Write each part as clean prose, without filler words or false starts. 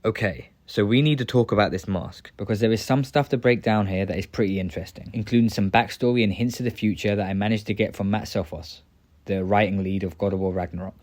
Okay, so we need to talk about this mask, because there is some stuff to break down here that is pretty interesting, including some backstory and hints of the future that I managed to get from Matt Sophos, the writing lead of God of War Ragnarok.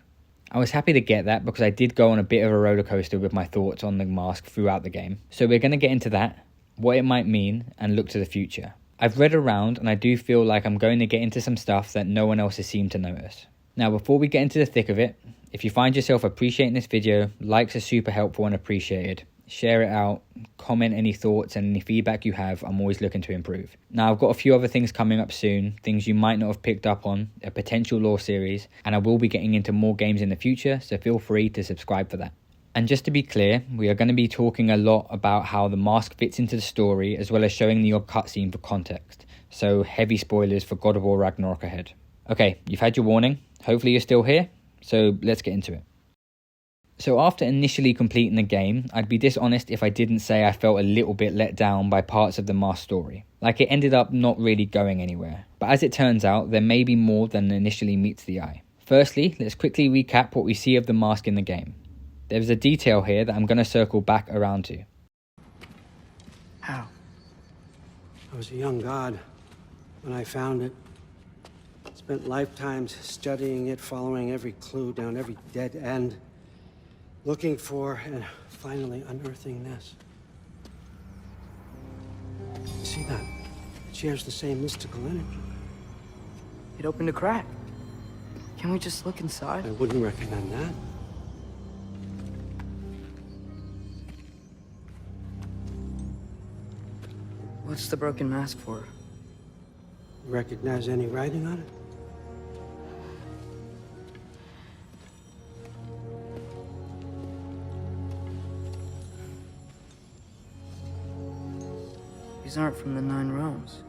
I was happy to get that because I did go on a bit of a roller coaster with my thoughts on the mask throughout the game. So we're going to get into that, what it might mean, and look to the future. I've read around and I do feel like I'm going to get into some stuff that no one else has seemed to notice. Now before we get into the thick of it, if you find yourself appreciating this video, likes are super helpful and appreciated. Share it out, comment any thoughts and any feedback you have. I'm always looking to improve. Now I've got a few other things coming up soon, things you might not have picked up on, a potential lore series, and I will be getting into more games in the future, so feel free to subscribe for that. And just to be clear, we are going to be talking a lot about how the mask fits into the story, as well as showing the odd cutscene for context. So heavy spoilers for God of War Ragnarok ahead. Okay, you've had your warning. Hopefully you're still here, so let's get into it. So after initially completing the game, I'd be dishonest if I didn't say I felt a little bit let down by parts of the mask story. Like it ended up not really going anywhere. But as it turns out, there may be more than initially meets the eye. Firstly, let's quickly recap what we see of the mask in the game. There's a detail here that I'm going to circle back around to. How? I was a young god when I found it. Spent lifetimes studying it, following every clue down every dead end. Looking for and finally unearthing this. You see that? It shares the same mystical energy. It opened a crack. Can we just look inside? I wouldn't recommend that. What's the broken mask for? Recognize any writing on it? These aren't from the Nine Realms.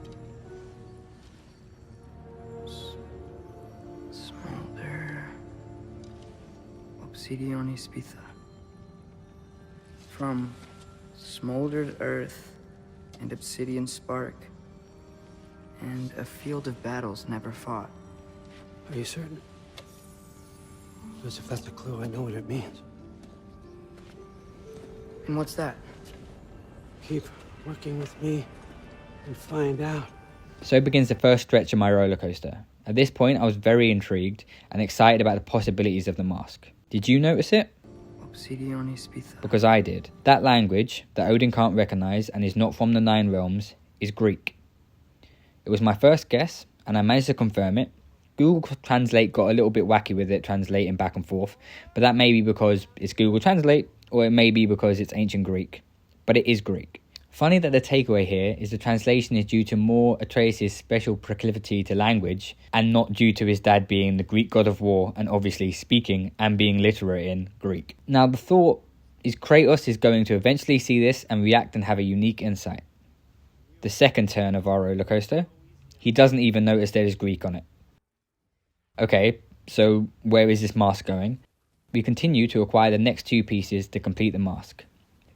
Smolder. Obsidion Ispitha. From smoldered earth and obsidian spark. And a field of battles never fought. Are you certain? Because if that's a clue, I know what it means. And what's that? Keep working with me and find out. So begins the first stretch of my roller coaster. At this point, I was very intrigued and excited about the possibilities of the mask. Did you notice it? Obsidion Ispitha. Because I did. That language that Odin can't recognize and is not from the Nine Realms is Greek. It was my first guess, and I managed to confirm it. Google Translate got a little bit wacky with it, translating back and forth, but that may be because it's Google Translate, or it may be because it's ancient Greek. But it is Greek. Funny that the takeaway here is the translation is due to more Atreus' special proclivity to language, and not due to his dad being the Greek god of war, and obviously speaking and being literate in Greek. Now the thought is Kratos is going to eventually see this and react and have a unique insight. The second turn of our roller coaster, he doesn't even notice there is Greek on it. Okay, so where is this mask going? We continue to acquire the next two pieces to complete the mask.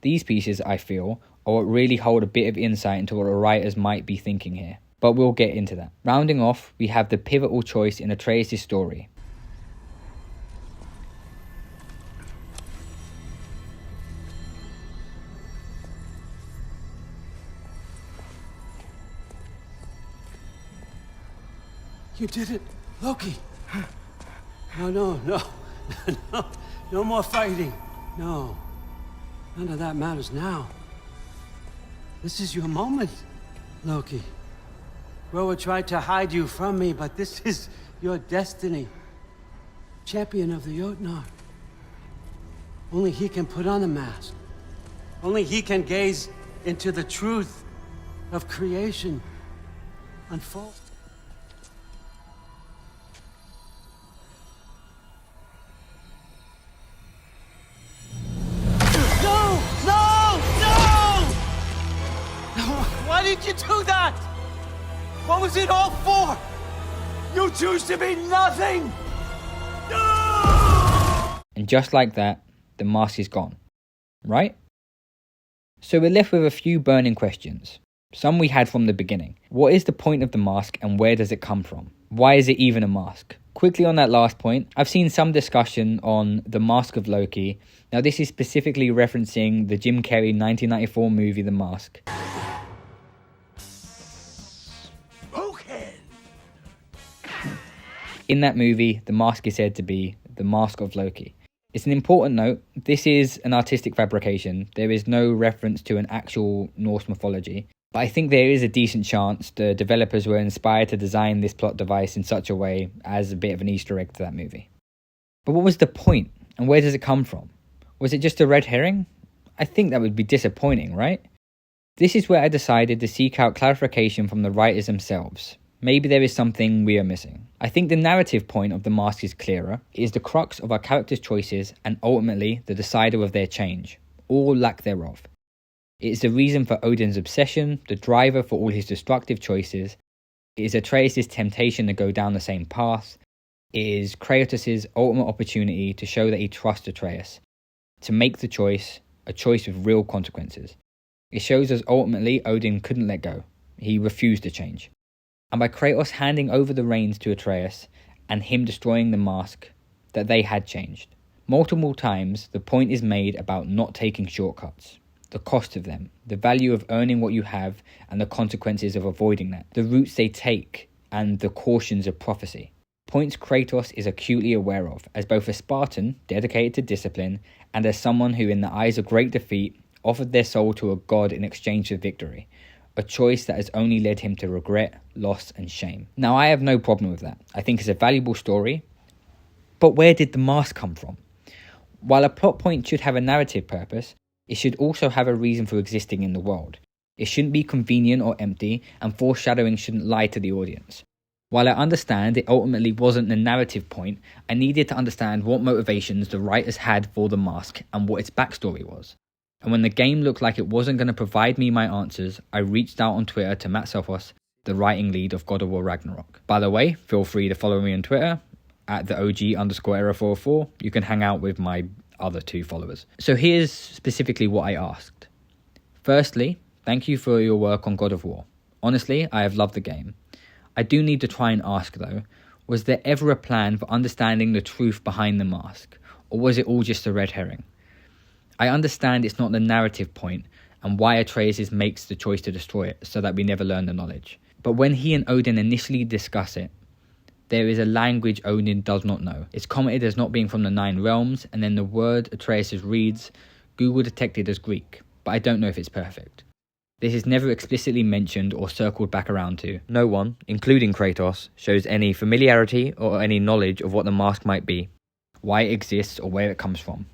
These pieces, I feel, are what really hold a bit of insight into what the writers might be thinking here. But we'll get into that. Rounding off, we have the pivotal choice in Atreus' story. You did it, Loki. No. No more fighting. No. None of that matters now. This is your moment, Loki. Groa tried to hide you from me, but this is your destiny. Champion of the Jotnar. Only he can put on the mask. Only he can gaze into the truth of creation unfold. Why did you do that? What was it all for? You choose to be nothing! No! And just like that, the mask is gone. Right? So we're left with a few burning questions. Some we had from the beginning. What is the point of the mask and where does it come from? Why is it even a mask? Quickly on that last point, I've seen some discussion on The Mask of Loki. Now this is specifically referencing the Jim Carrey 1994 movie The Mask. In that movie, the mask is said to be the Mask of Loki. It's an important note, this is an artistic fabrication. There is no reference to an actual Norse mythology. But I think there is a decent chance the developers were inspired to design this plot device in such a way as a bit of an Easter egg to that movie. But what was the point, and where does it come from? Was it just a red herring? I think that would be disappointing, right? This is where I decided to seek out clarification from the writers themselves. Maybe there is something we are missing. I think the narrative point of the mask is clearer. It is the crux of our characters' choices and ultimately the decider of their change, or lack thereof. It is the reason for Odin's obsession, the driver for all his destructive choices. It is Atreus' temptation to go down the same path. It is Kratos' ultimate opportunity to show that he trusts Atreus, to make the choice, a choice with real consequences. It shows us ultimately Odin couldn't let go. He refused to change. And by Kratos handing over the reins to Atreus and him destroying the mask, that they had changed. Multiple times, the point is made about not taking shortcuts, the cost of them, the value of earning what you have and the consequences of avoiding that, the routes they take and the cautions of prophecy. Points Kratos is acutely aware of, as both a Spartan dedicated to discipline and as someone who in the eyes of great defeat offered their soul to a god in exchange for victory. A choice that has only led him to regret, loss and shame. Now I have no problem with that. I think it's a valuable story. But where did the mask come from? While a plot point should have a narrative purpose, it should also have a reason for existing in the world. It shouldn't be convenient or empty, and foreshadowing shouldn't lie to the audience. While I understand it ultimately wasn't the narrative point, I needed to understand what motivations the writers had for the mask and what its backstory was. And when the game looked like it wasn't going to provide me my answers, I reached out on Twitter to Matt Sophos, the writing lead of God of War Ragnarok. By the way, feel free to follow me on Twitter, at the OG_era44. You can hang out with my other 2 followers. So here's specifically what I asked. Firstly, thank you for your work on God of War. Honestly, I have loved the game. I do need to try and ask though, was there ever a plan for understanding the truth behind the mask? Or was it all just a red herring? I understand it's not the narrative point and why Atreus makes the choice to destroy it so that we never learn the knowledge. But when he and Odin initially discuss it, there is a language Odin does not know. It's commented as not being from the 9 realms, and then the word Atreus reads, Google detected as Greek, but I don't know if it's perfect. This is never explicitly mentioned or circled back around to. No one, including Kratos, shows any familiarity or any knowledge of what the mask might be, why it exists or where it comes from.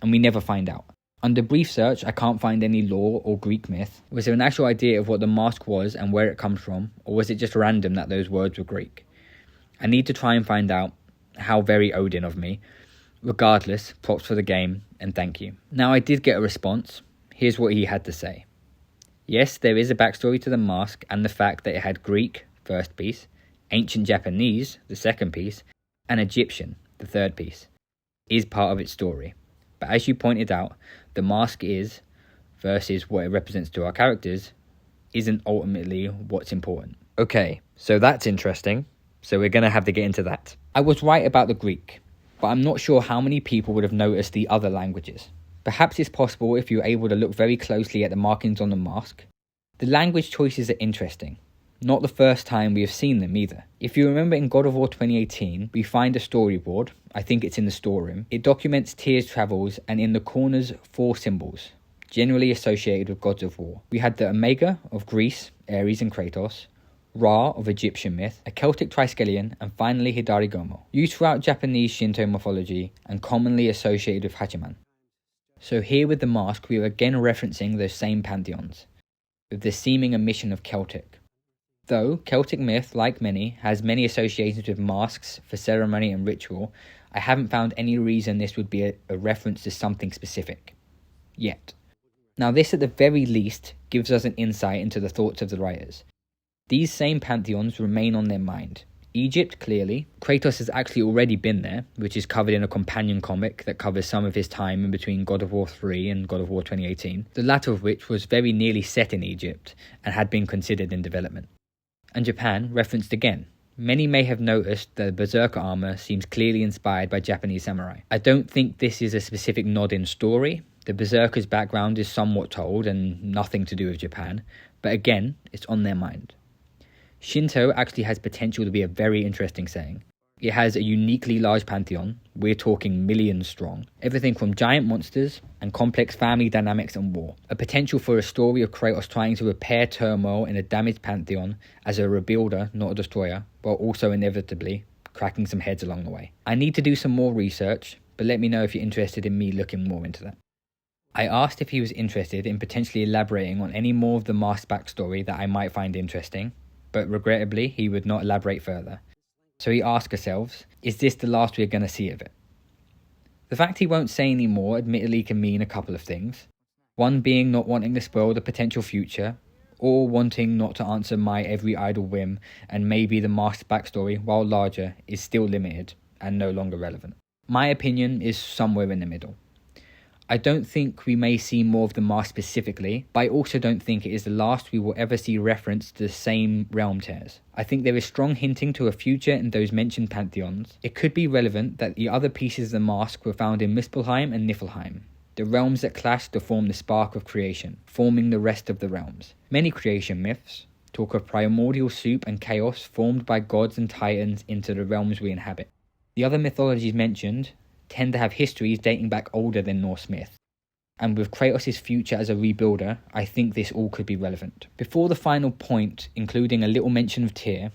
And we never find out. Under brief search, I can't find any lore or Greek myth. Was there an actual idea of what the mask was and where it comes from, or was it just random that those words were Greek? I need to try and find out. How very Odin of me. Regardless, props for the game, and thank you. Now I did get a response. Here's what he had to say. Yes, there is a backstory to the mask and the fact that it had Greek, first piece, ancient Japanese, the second piece, and Egyptian, the third piece, is part of its story. But as you pointed out, the mask is, versus what it represents to our characters, isn't ultimately what's important. Okay, so that's interesting. So we're going to have to get into that. I was right about the Greek, but I'm not sure how many people would have noticed the other languages. Perhaps it's possible if you're able to look very closely at the markings on the mask. The language choices are interesting. Not the first time we have seen them either. If you remember in God of War 2018, we find a storyboard, I think it's in the storeroom. It documents Tyr's travels and in the corners 4 symbols, generally associated with gods of war. We had the Omega of Greece, Ares and Kratos, Ra of Egyptian myth, a Celtic Triskelion, and finally Hidari Gomo, used throughout Japanese Shinto mythology and commonly associated with Hachiman. So here with the mask we are again referencing those same pantheons, with the seeming omission of Celtic. Though Celtic myth, like many, has many associations with masks for ceremony and ritual, I haven't found any reason this would be a reference to something specific. Yet. Now this at the very least gives us an insight into the thoughts of the writers. These same pantheons remain on their mind. Egypt, clearly. Kratos has actually already been there, which is covered in a companion comic that covers some of his time in between God of War 3 and God of War 2018, the latter of which was very nearly set in Egypt and had been considered in development. And Japan referenced again, Many may have noticed that the berserker armor seems clearly inspired by Japanese samurai. I don't think this is a specific nod in story. The berserker's background is somewhat told and nothing to do with Japan, but again, it's on their mind. Shinto actually has potential to be a very interesting saying. It has a uniquely large pantheon, we're talking millions strong, everything from giant monsters and complex family dynamics and war. A potential for a story of Kratos trying to repair turmoil in a damaged pantheon as a rebuilder, not a destroyer, while also inevitably cracking some heads along the way. I need to do some more research, but let me know if you're interested in me looking more into that. I asked if he was interested in potentially elaborating on any more of the mask's backstory that I might find interesting, but regrettably he would not elaborate further. So we ask ourselves, is this the last we're going to see of it? The fact he won't say any more admittedly can mean a couple of things. One being not wanting to spoil the potential future, or wanting not to answer my every idle whim, and maybe the mask's backstory, while larger, is still limited and no longer relevant. My opinion is somewhere in the middle. I don't think we may see more of the mask specifically, but I also don't think it is the last we will ever see reference to the same realm tears. I think there is strong hinting to a future in those mentioned pantheons. It could be relevant that the other pieces of the mask were found in Muspelheim and Niflheim, the realms that clashed to form the spark of creation, forming the rest of the realms. Many creation myths talk of primordial soup and chaos formed by gods and titans into the realms we inhabit. The other mythologies mentioned tend to have histories dating back older than Norse myth. And with Kratos' future as a rebuilder, I think this all could be relevant. Before the final point, including a little mention of Tyr,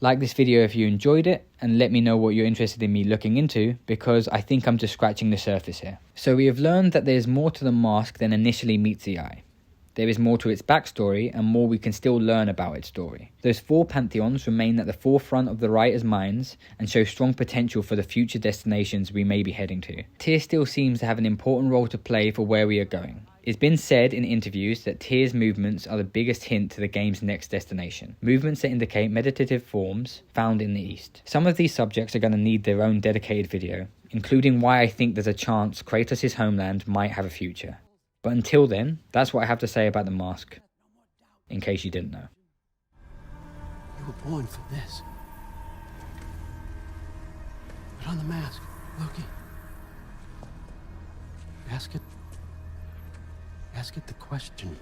like this video if you enjoyed it, and let me know what you're interested in me looking into, because I think I'm just scratching the surface here. So we have learned that there's more to the mask than initially meets the eye. There is more to its backstory, and more we can still learn about its story. Those four pantheons remain at the forefront of the writers' minds and show strong potential for the future destinations we may be heading to. Tyr still seems to have an important role to play for where we are going. It's been said in interviews that Tyr's movements are the biggest hint to the game's next destination. Movements that indicate meditative forms found in the East. Some of these subjects are going to need their own dedicated video, including why I think there's a chance Kratos' homeland might have a future. But until then, that's what I have to say about the mask, in case you didn't know. You were born for this. Put on the mask, Loki. Ask it the question.